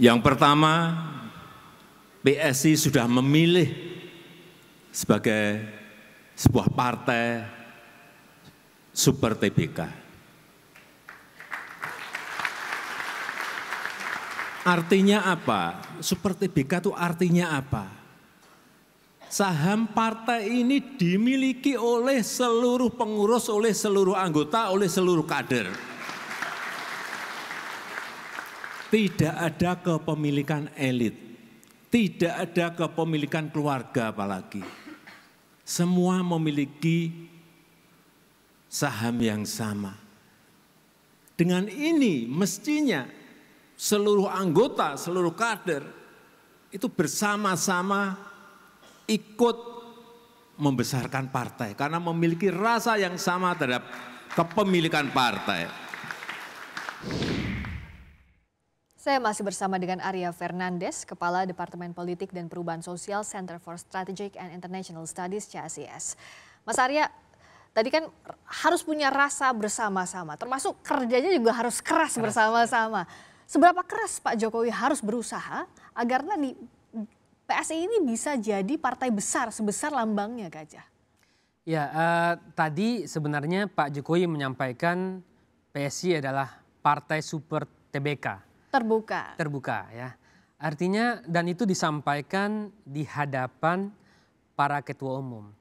Yang pertama, PSI sudah memilih sebagai sebuah partai super TBK. Artinya apa? Super TBK itu artinya apa? Saham partai ini dimiliki oleh seluruh pengurus, oleh seluruh anggota, oleh seluruh kader. Tidak ada kepemilikan elit, tidak ada kepemilikan keluarga apalagi. Semua memiliki saham yang sama. Dengan ini mestinya seluruh anggota, seluruh kader itu bersama-sama ikut membesarkan partai karena memiliki rasa yang sama terhadap kepemilikan partai. Saya masih bersama dengan Arya Fernandes, Kepala Departemen Politik dan Perubahan Sosial Center for Strategic and International Studies CSIS. Mas Arya, tadi kan harus punya rasa bersama-sama, termasuk kerjanya juga harus keras bersama-sama. Seberapa keras Pak Jokowi harus berusaha agar tadi PSI ini bisa jadi partai besar sebesar lambangnya gajah? Ya, tadi sebenarnya Pak Jokowi menyampaikan PSI adalah partai super TBK. Terbuka ya. Artinya dan itu disampaikan di hadapan para ketua umum.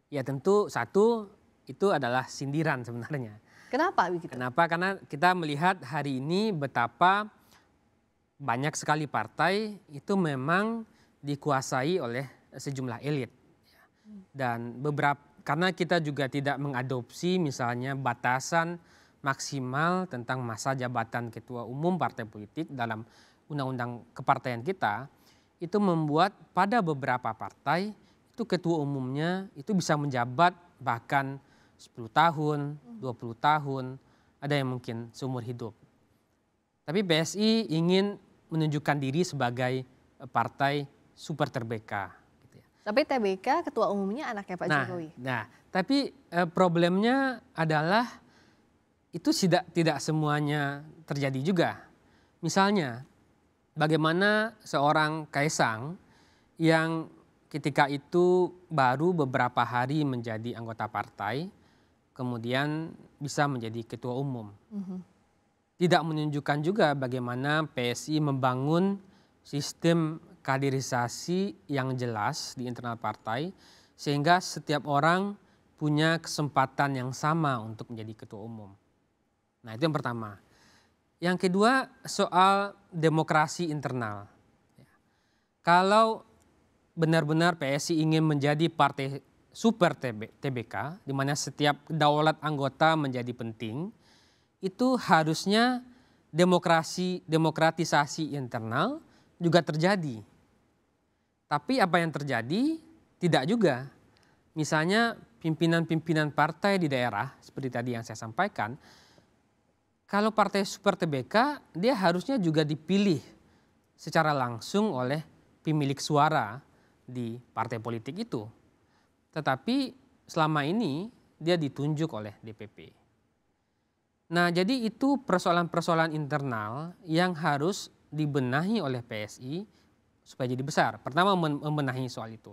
Ya tentu satu itu adalah sindiran sebenarnya. Kenapa begitu? Kenapa? Karena kita melihat hari ini betapa banyak sekali partai itu memang dikuasai oleh sejumlah elit. Dan karena kita juga tidak mengadopsi misalnya batasan maksimal tentang masa jabatan ketua umum partai politik dalam undang-undang kepartaian kita, itu membuat pada beberapa partai itu ketua umumnya itu bisa menjabat bahkan 10 tahun, 20 tahun, ada yang mungkin seumur hidup. Tapi PSI ingin menunjukkan diri sebagai partai super TBK. Gitu ya. Tapi TBK ketua umumnya anaknya Pak Jokowi. Tapi problemnya adalah itu tidak semuanya terjadi juga. Misalnya, bagaimana seorang Kaisang yang ketika itu baru beberapa hari menjadi anggota partai, kemudian bisa menjadi ketua umum. Tidak menunjukkan juga bagaimana PSI membangun sistem kaderisasi yang jelas di internal partai, sehingga setiap orang punya kesempatan yang sama untuk menjadi ketua umum. Nah itu yang pertama. Yang kedua soal demokrasi internal. Kalau benar-benar PSI ingin menjadi partai super TBK, di mana setiap daulat anggota menjadi penting, itu harusnya demokratisasi internal juga terjadi. Tapi apa yang terjadi? Tidak juga. Misalnya pimpinan-pimpinan partai di daerah, seperti tadi yang saya sampaikan, kalau partai super TBK, dia harusnya juga dipilih secara langsung oleh pemilik suara di partai politik itu. Tetapi selama ini dia ditunjuk oleh DPP. Nah jadi itu persoalan-persoalan internal yang harus dibenahi oleh PSI supaya jadi besar. Pertama membenahi soal itu.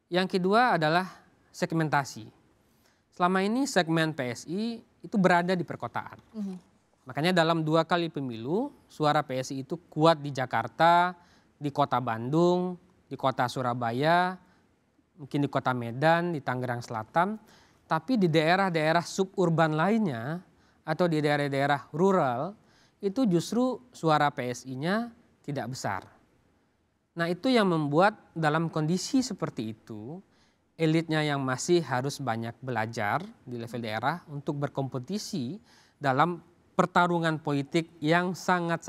Yang kedua adalah segmentasi. Selama ini segmen PSI itu berada di perkotaan. Makanya dalam 2 kali pemilu, suara PSI itu kuat di Jakarta, di kota Bandung, di kota Surabaya, mungkin di kota Medan, di Tangerang Selatan. Tapi di daerah-daerah suburban lainnya atau di daerah-daerah rural, itu justru suara PSI-nya tidak besar. Nah itu yang membuat dalam kondisi seperti itu, elitnya yang masih harus banyak belajar di level daerah untuk berkompetisi dalam pertarungan politik yang sangat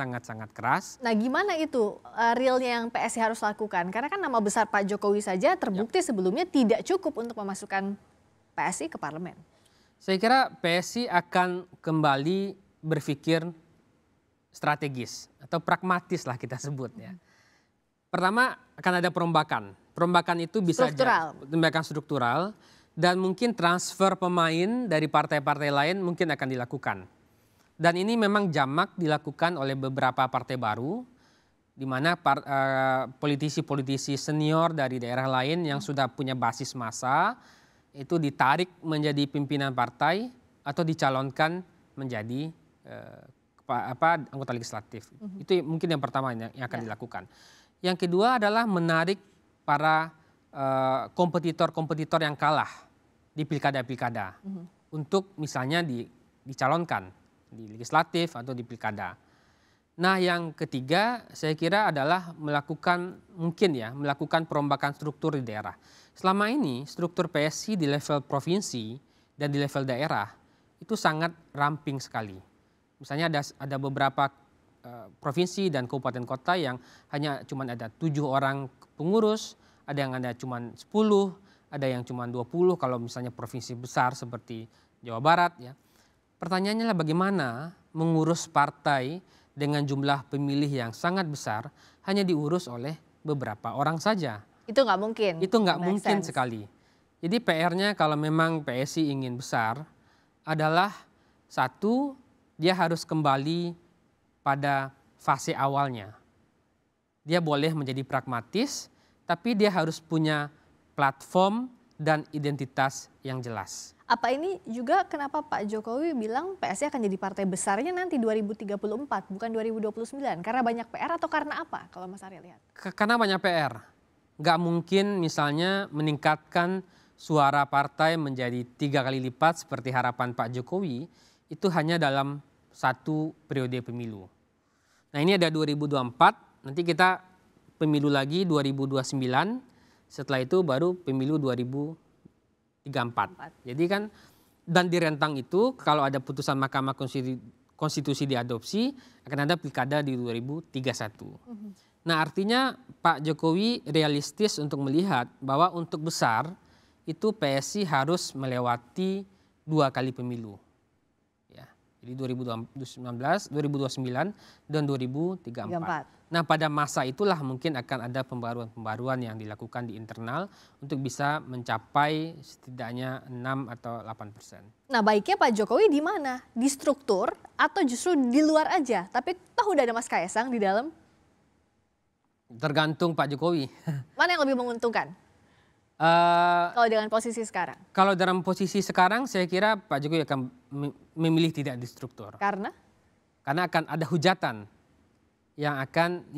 keras. Nah gimana itu realnya yang PSI harus lakukan? Karena kan nama besar Pak Jokowi saja terbukti sebelumnya tidak cukup untuk memasukkan PSI ke parlemen. Saya kira PSI akan kembali berpikir strategis atau pragmatis lah kita sebut ya. Pertama akan ada perombakan. Perombakan itu bisa perombakan struktural dan mungkin transfer pemain dari partai-partai lain mungkin akan dilakukan. Dan ini memang jamak dilakukan oleh beberapa partai baru di mana politisi-politisi senior dari daerah lain yang sudah punya basis massa itu ditarik menjadi pimpinan partai atau dicalonkan menjadi anggota legislatif. Itu mungkin yang pertama yang akan dilakukan. Yang kedua adalah menarik para kompetitor-kompetitor yang kalah di pilkada-pilkada untuk misalnya dicalonkan di legislatif atau di pilkada. Nah, yang ketiga saya kira adalah melakukan perombakan struktur di daerah. Selama ini struktur PSI di level provinsi dan di level daerah itu sangat ramping sekali. Misalnya ada beberapa provinsi dan kabupaten kota yang hanya cuma ada 7 orang pengurus, ada yang ada cuma 10, ada yang cuma 20 kalau misalnya provinsi besar seperti Jawa Barat ya. Pertanyaannya adalah bagaimana mengurus partai dengan jumlah pemilih yang sangat besar hanya diurus oleh beberapa orang saja. Itu nggak mungkin. Itu nggak mungkin sekali. Jadi PR-nya kalau memang PSI ingin besar adalah satu, dia harus kembali pada fase awalnya. Dia boleh menjadi pragmatis, tapi dia harus punya platform dan identitas yang jelas. Apa ini juga kenapa Pak Jokowi bilang PSI akan jadi partai besarnya nanti 2034 bukan 2029? Karena banyak PR atau karena apa kalau Mas Arya lihat? Karena banyak PR. Nggak mungkin misalnya meningkatkan suara partai menjadi 3 kali lipat seperti harapan Pak Jokowi itu hanya dalam satu periode pemilu. Nah, ini ada 2024, nanti kita pemilu lagi 2029, setelah itu baru pemilu 2034. Jadi kan, dan di rentang itu kalau ada putusan Mahkamah Konstitusi diadopsi, akan ada pilkada di 2031. Nah, artinya Pak Jokowi realistis untuk melihat bahwa untuk besar itu PSI harus melewati 2 kali pemilu. Jadi 2019, 2029, dan 2034. Nah, pada masa itulah mungkin akan ada pembaruan-pembaruan yang dilakukan di internal untuk bisa mencapai setidaknya 6 atau 8%. Nah, baiknya Pak Jokowi di mana? Di struktur atau justru di luar aja? Tapi toh udah ada Mas Kaisang di dalam. Tergantung Pak Jokowi. Mana yang lebih menguntungkan? Kalau dengan posisi sekarang? Kalau dalam posisi sekarang saya kira Pak Jokowi akan memilih tidak di struktur. Karena? Karena akan ada hujatan yang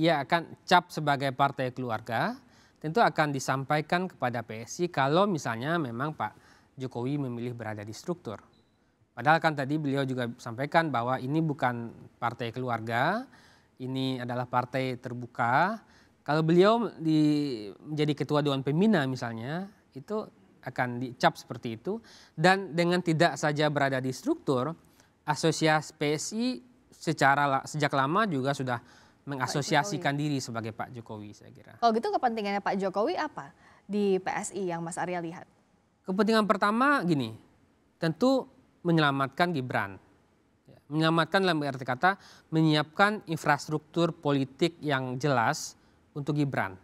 ia akan cap sebagai partai keluarga, tentu akan disampaikan kepada PSI kalau misalnya memang Pak Jokowi memilih berada di struktur. Padahal kan tadi beliau juga sampaikan bahwa ini bukan partai keluarga, ini adalah partai terbuka. Kalau beliau menjadi ketua Dewan Pembina misalnya, itu akan dicap seperti itu. Dan dengan tidak saja berada di struktur, asosiasi PSI sejak lama juga sudah mengasosiasikan diri sebagai Pak Jokowi, saya kira. Kalau gitu kepentingannya Pak Jokowi apa di PSI yang Mas Arya lihat? Kepentingan pertama gini, tentu menyelamatkan Gibran. Menyelamatkan dalam arti kata menyiapkan infrastruktur politik yang jelas untuk Gibran.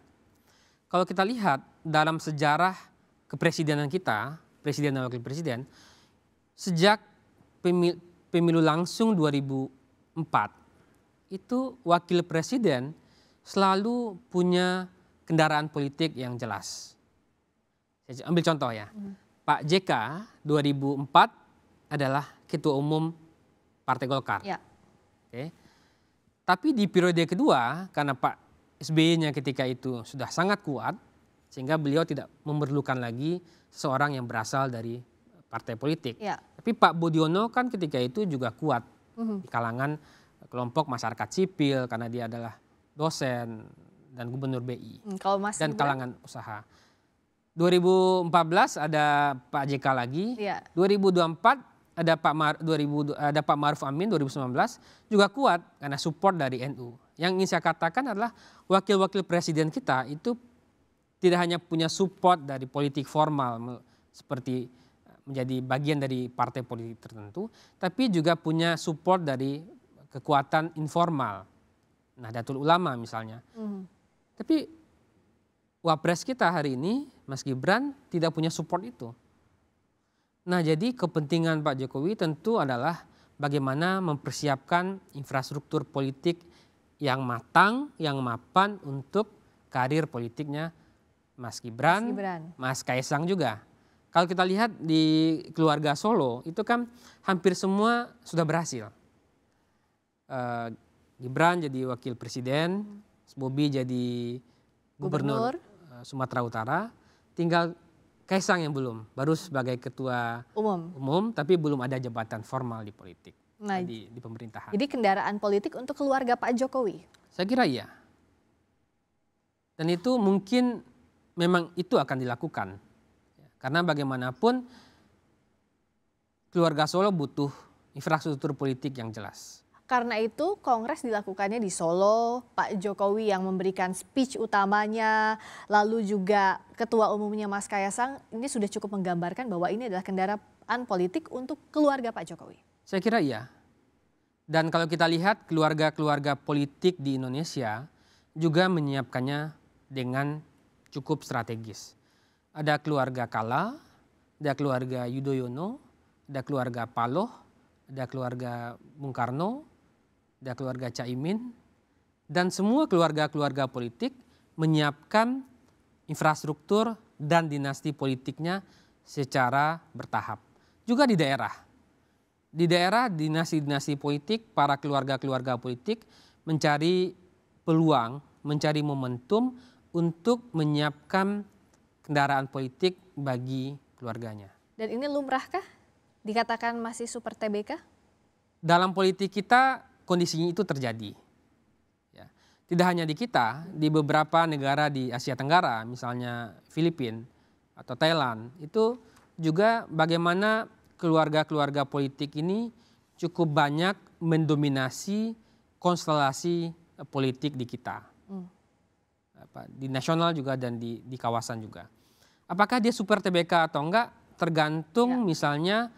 Kalau kita lihat dalam sejarah kepresidenan kita, presiden dan wakil presiden, sejak pemilu langsung 2004, itu wakil presiden selalu punya kendaraan politik yang jelas. Saya ambil contoh ya, Pak JK 2004 adalah ketua umum Partai Golkar. Ya. Oke. Tapi di periode kedua, karena Pak SBY-nya ketika itu sudah sangat kuat, sehingga beliau tidak memerlukan lagi seseorang yang berasal dari partai politik. Ya. Tapi Pak Budiono kan ketika itu juga kuat di kalangan kelompok masyarakat sipil karena dia adalah dosen dan gubernur BI dan kalangan usaha. 2014 ada Pak JK lagi, ya. 2024 ada Pak Ma'ruf Amin 2019 juga kuat karena support dari NU. Yang ingin saya katakan adalah wakil-wakil presiden kita itu tidak hanya punya support dari politik formal seperti menjadi bagian dari partai politik tertentu, tapi juga punya support dari kekuatan informal. Nahdlatul Ulama misalnya. Tapi wapres kita hari ini, Mas Gibran, tidak punya support itu. Nah, jadi kepentingan Pak Jokowi tentu adalah bagaimana mempersiapkan infrastruktur politik yang matang, yang mapan untuk karir politiknya Mas Gibran, Mas Kaisang juga. Kalau kita lihat di keluarga Solo itu kan hampir semua sudah berhasil. Gibran jadi wakil presiden, Bobi jadi gubernur Sumatera Utara, tinggal Kaisang yang belum, baru sebagai ketua umum tapi belum ada jabatan formal di politik, di pemerintahan. Jadi kendaraan politik untuk keluarga Pak Jokowi? Saya kira iya. Dan itu mungkin memang itu akan dilakukan. Karena bagaimanapun keluarga Solo butuh infrastruktur politik yang jelas. Karena itu kongres dilakukannya di Solo, Pak Jokowi yang memberikan speech utamanya, lalu juga ketua umumnya Mas Kaisang, ini sudah cukup menggambarkan bahwa ini adalah kendaraan politik untuk keluarga Pak Jokowi. Saya kira iya. Dan kalau kita lihat keluarga-keluarga politik di Indonesia juga menyiapkannya dengan cukup strategis. Ada keluarga Kala, ada keluarga Yudhoyono, ada keluarga Paloh, ada keluarga Bung Karno, ada keluarga Caimin, dan semua keluarga-keluarga politik menyiapkan infrastruktur dan dinasti politiknya secara bertahap. Juga di daerah. Di daerah dinasti-dinasti politik, para keluarga-keluarga politik mencari peluang, mencari momentum untuk menyiapkan kendaraan politik bagi keluarganya. Dan ini lumrahkah dikatakan masih super TBK? Dalam politik kita kondisinya itu terjadi. Ya. Tidak hanya di kita, di beberapa negara di Asia Tenggara, misalnya Filipina atau Thailand, itu juga bagaimana keluarga-keluarga politik ini cukup banyak mendominasi konstelasi politik di kita. Di nasional juga dan di kawasan juga. Apakah dia super TBK atau enggak tergantung misalnya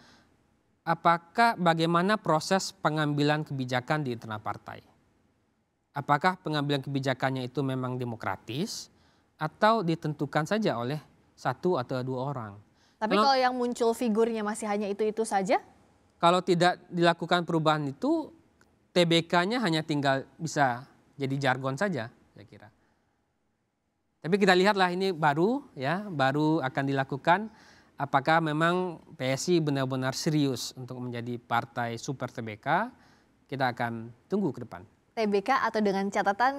apakah bagaimana proses pengambilan kebijakan di internal partai. Apakah pengambilan kebijakannya itu memang demokratis atau ditentukan saja oleh satu atau dua orang. Tapi kalau yang muncul figurnya masih hanya itu-itu saja? Kalau tidak dilakukan perubahan itu TBK-nya hanya tinggal bisa jadi jargon saja saya kira. Tapi kita lihatlah ini baru akan dilakukan apakah memang PSI benar-benar serius untuk menjadi partai super TBK, kita akan tunggu ke depan. TBK atau dengan catatan